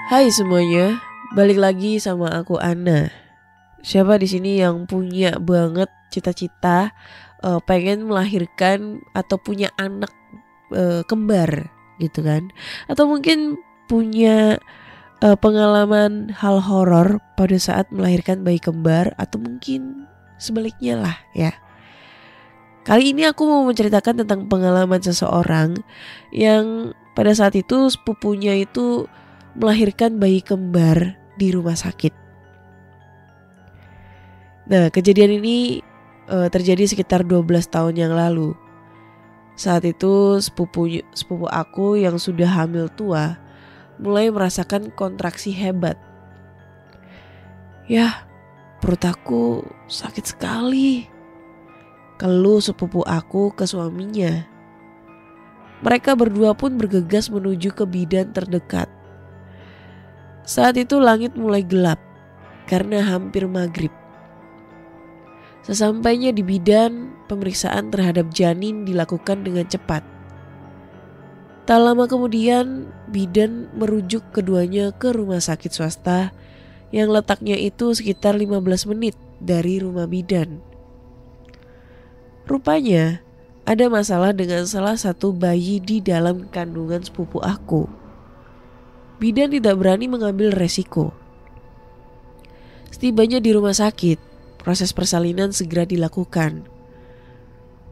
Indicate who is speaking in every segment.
Speaker 1: Hai semuanya, balik lagi sama aku Ana. Siapa di sini yang punya banget cita-cita pengen melahirkan atau punya anak kembar gitu kan? Atau mungkin punya pengalaman hal horor pada saat melahirkan bayi kembar atau mungkin sebaliknya lah ya. Kali ini aku mau menceritakan tentang pengalaman seseorang yang pada saat itu sepupunya itu melahirkan bayi kembar di rumah sakit. Nah, kejadian ini terjadi sekitar 12 tahun yang lalu. Saat itu sepupu aku yang sudah hamil tua mulai merasakan kontraksi hebat. Yah, perut aku sakit sekali, keluh sepupu aku ke suaminya. Mereka berdua pun bergegas menuju ke bidan terdekat. Saat itu langit mulai gelap karena hampir maghrib. Sesampainya di bidan, pemeriksaan terhadap janin dilakukan dengan cepat. Tak lama kemudian, bidan merujuk keduanya ke rumah sakit swasta yang letaknya itu sekitar 15 menit dari rumah bidan. Rupanya, ada masalah dengan salah satu bayi di dalam kandungan sepupu aku. Bidan tidak berani mengambil resiko. Setibanya di rumah sakit, proses persalinan segera dilakukan.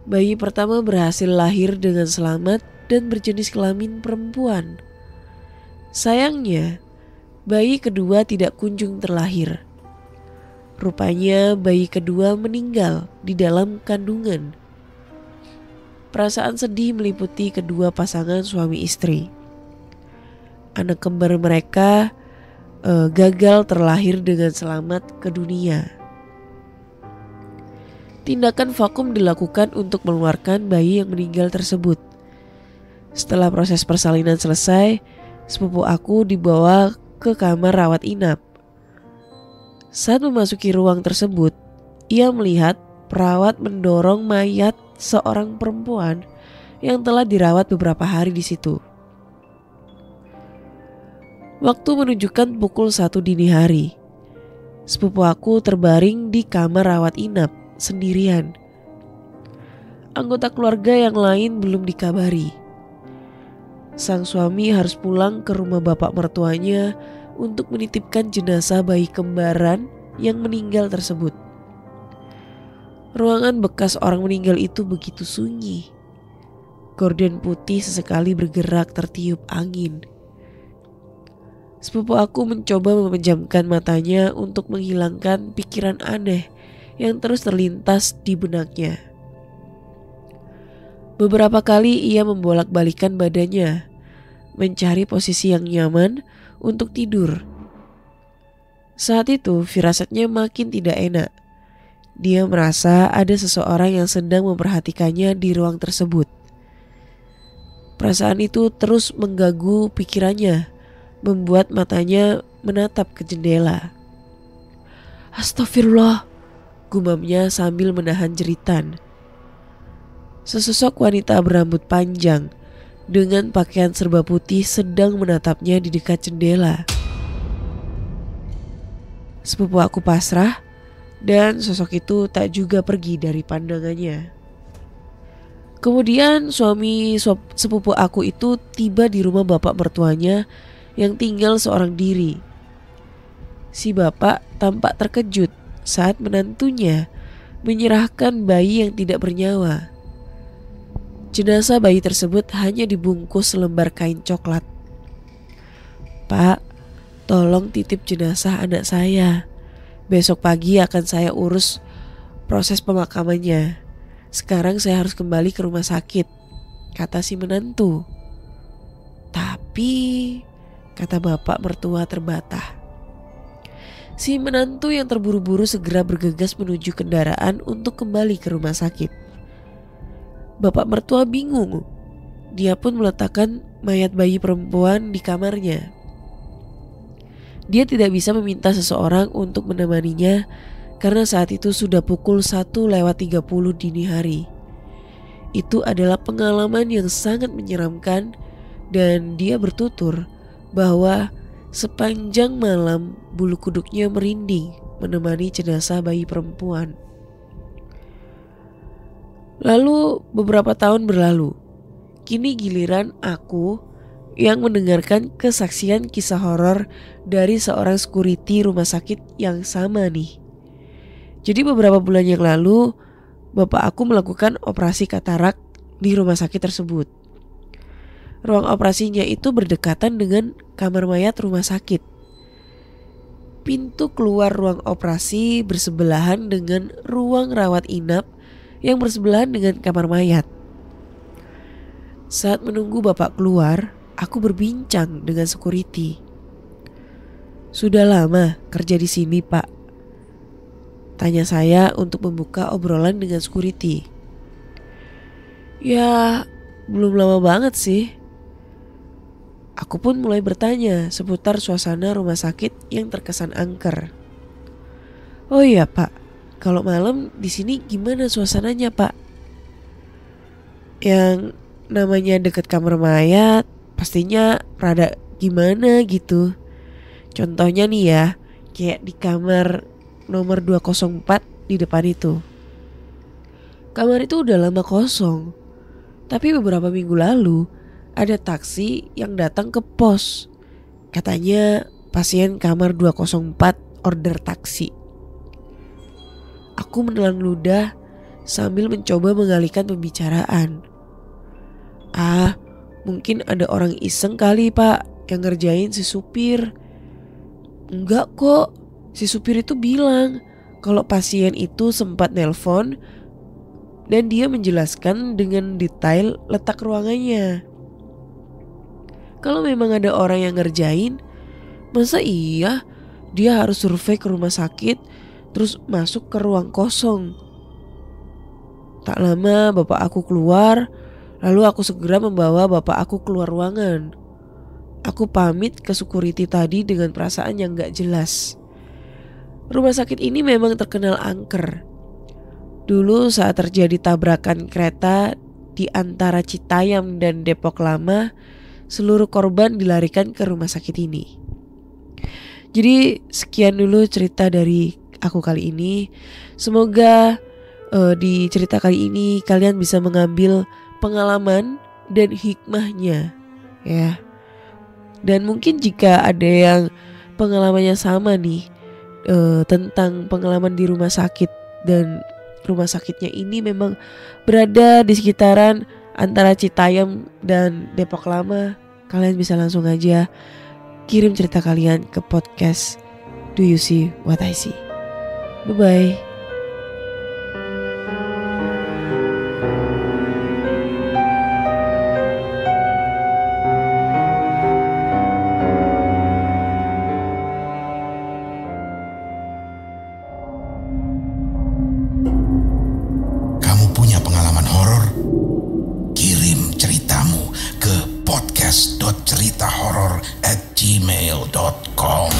Speaker 1: Bayi pertama berhasil lahir dengan selamat dan berjenis kelamin perempuan. Sayangnya, bayi kedua tidak kunjung terlahir. Rupanya bayi kedua meninggal di dalam kandungan. Perasaan sedih meliputi kedua pasangan suami istri. Anak kembar mereka gagal terlahir dengan selamat ke dunia. Tindakan vakum dilakukan untuk mengeluarkan bayi yang meninggal tersebut. Setelah proses persalinan selesai, sepupu aku dibawa ke kamar rawat inap. Saat memasuki ruang tersebut, ia melihat perawat mendorong mayat seorang perempuan yang telah dirawat beberapa hari di situ. Waktu menunjukkan pukul 1 dini hari. Sepupu aku terbaring di kamar rawat inap sendirian. Anggota keluarga yang lain belum dikabari. Sang suami harus pulang ke rumah bapak mertuanya untuk menitipkan jenazah bayi kembaran yang meninggal tersebut. Ruangan bekas orang meninggal itu begitu sunyi. Gorden putih sesekali bergerak tertiup angin. Sepupu aku mencoba memejamkan matanya untuk menghilangkan pikiran aneh yang terus terlintas di benaknya. Beberapa kali ia membolak-balikan badannya, mencari posisi yang nyaman untuk tidur. Saat itu firasatnya makin tidak enak. Dia merasa ada seseorang yang sedang memperhatikannya di ruang tersebut. Perasaan itu terus mengganggu pikirannya, membuat matanya menatap ke jendela. Astagfirullah, gumamnya sambil menahan jeritan. Sesosok wanita berambut panjang dengan pakaian serba putih sedang menatapnya di dekat jendela. Sepupu aku pasrah dan sosok itu tak juga pergi dari pandangannya. Kemudian suami sepupu aku itu tiba di rumah bapak mertuanya yang tinggal seorang diri. Si bapak tampak terkejut saat menantunya menyerahkan bayi yang tidak bernyawa. Jenazah bayi tersebut hanya dibungkus selembar kain coklat. Pak, tolong titip jenazah anak saya. Besok pagi akan saya urus proses pemakamannya. Sekarang saya harus kembali ke rumah sakit, kata si menantu. Tapi, kata bapak mertua terbatah. Si menantu yang terburu-buru segera bergegas menuju kendaraan untuk kembali ke rumah sakit. Bapak mertua bingung. Dia pun meletakkan mayat bayi perempuan di kamarnya. Dia tidak bisa meminta seseorang untuk menemaninya karena saat itu sudah pukul 1:30 dini hari. Itu adalah pengalaman yang sangat menyeramkan dan dia bertutur bahwa Sepanjang malam bulu kuduknya merinding menemani jenazah bayi perempuan. Lalu beberapa tahun berlalu. Kini giliran aku yang mendengarkan kesaksian kisah horor dari seorang security rumah sakit yang sama nih. Jadi beberapa bulan yang lalu bapak aku melakukan operasi katarak di rumah sakit tersebut. Ruang operasinya itu berdekatan dengan kamar mayat rumah sakit. Pintu keluar ruang operasi bersebelahan dengan ruang rawat inap yang bersebelahan dengan kamar mayat. Saat menunggu bapak keluar, aku berbincang dengan security. "Sudah lama kerja di sini, Pak?" tanya saya untuk membuka obrolan dengan security. "Ya, belum lama banget sih." Aku pun mulai bertanya seputar suasana rumah sakit yang terkesan angker. "Oh iya, Pak, kalau malam di sini gimana suasananya, Pak?" "Yang namanya deket kamar mayat pastinya rada gimana gitu. Contohnya nih ya, kayak di kamar nomor 204 di depan itu. Kamar itu udah lama kosong, tapi beberapa minggu lalu ada taksi yang datang ke pos. Katanya pasien kamar 204 order taksi." Aku menelan ludah sambil mencoba mengalihkan pembicaraan. Mungkin ada orang iseng kali, Pak, yang ngerjain si supir." "Enggak kok, si supir itu bilang kalau pasien itu sempat nelpon dan dia menjelaskan dengan detail letak ruangannya. Kalau memang ada orang yang ngerjain, masa iya dia harus survei ke rumah sakit terus masuk ke ruang kosong?" Tak lama bapak aku keluar, lalu aku segera membawa bapak aku keluar ruangan. Aku pamit ke security tadi dengan perasaan yang gak jelas. Rumah sakit ini memang terkenal angker. Dulu saat terjadi tabrakan kereta di antara Citayam dan Depok Lama, seluruh korban dilarikan ke rumah sakit ini. Jadi sekian dulu cerita dari aku kali ini. Semoga di cerita kali ini kalian bisa mengambil pengalaman dan hikmahnya ya. Dan mungkin jika ada yang pengalamannya sama nih tentang pengalaman di rumah sakit, dan rumah sakitnya ini memang berada di sekitaran antara Citayam dan Depok Lama, kalian bisa langsung aja kirim cerita kalian ke podcast Do You See What I See. Bye-bye.
Speaker 2: Kamu punya pengalaman horor? Kirim ceritamu ke podcast.ceritahoror@gmail.com.